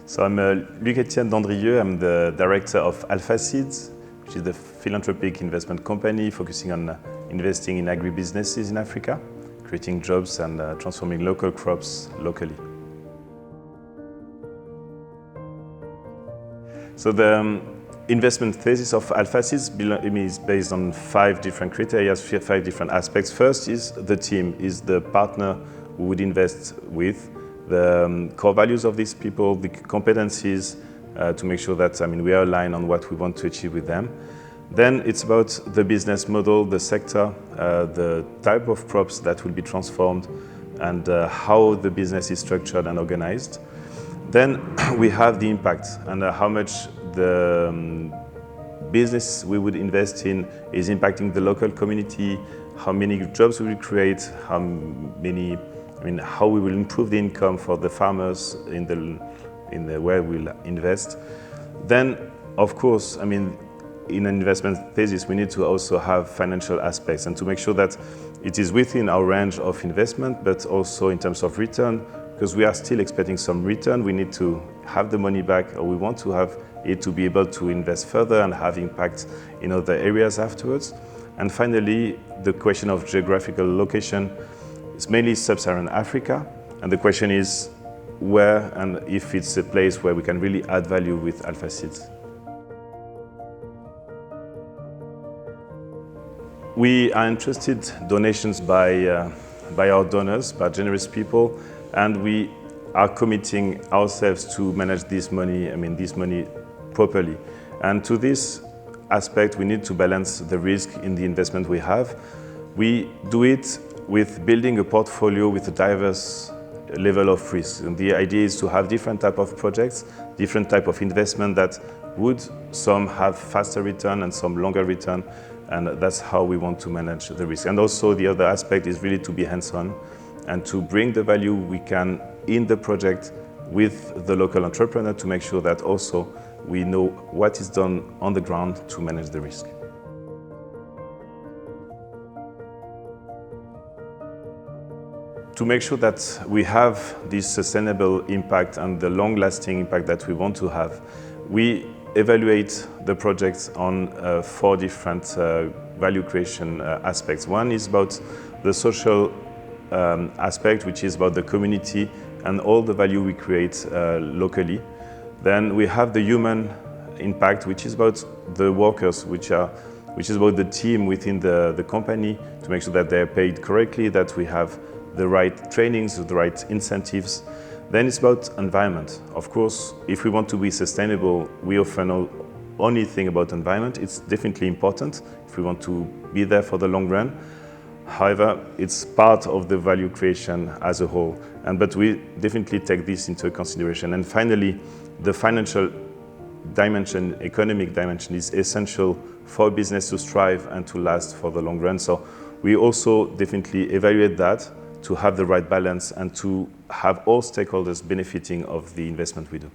So I'm Luc-Etienne Dandrieu. I'm the director of AlphaSeeds, which is the philanthropic investment company focusing on investing in agribusinesses in Africa, creating jobs and transforming local crops locally. So the investment thesis of AlphaSeeds is based on 5 different criteria, 5 different aspects. First is the team, is the partner who would invest with, the core values of these people, the competencies to make sure that we are aligned on what we want to achieve with them. Then it's about the business model, the sector, the type of crops that will be transformed, and how the business is structured and organized. Then we have the impact and how much the business we would invest in is impacting the local community, how many jobs we will create, how we will improve the income for the farmers in the where we'll invest. Then, of course, in an investment thesis, we need to also have financial aspects and to make sure that it is within our range of investment, but also in terms of return, because we are still expecting some return. We need to have the money back, or we want to have it to be able to invest further and have impact in other areas afterwards. And finally, the question of geographical location is mainly sub-Saharan Africa. And the question is where and if it's a place where we can really add value with AlphaSeeds. We are interested in donations by our donors, by generous people, and we are committing ourselves to manage this money properly. And to this aspect, we need to balance the risk in the investment we have. We do it with building a portfolio with a diverse level of risk. And the idea is to have different type of projects, different type of investment that would some have faster return and some longer return. And that's how we want to manage the risk. And also the other aspect is really to be hands-on and to bring the value we can in the project with the local entrepreneur to make sure that also we know what is done on the ground to manage the risk. To make sure that we have this sustainable impact and the long-lasting impact that we want to have, we evaluate the projects on 4 different value creation aspects. One is about the social aspect, which is about the community and all the value we create locally. Then we have the human impact, which is about the workers, which is about the team within the company to make sure that they are paid correctly, that we have the right trainings, the right incentives. Then it's about environment. Of course, if we want to be sustainable, we often only think about environment. It's definitely important if we want to be there for the long run. However, it's part of the value creation as a whole. But we definitely take this into consideration. And finally, the financial dimension, economic dimension is essential for business to strive and to last for the long run. So we also definitely evaluate that to have the right balance and to have all stakeholders benefiting of the investment we do.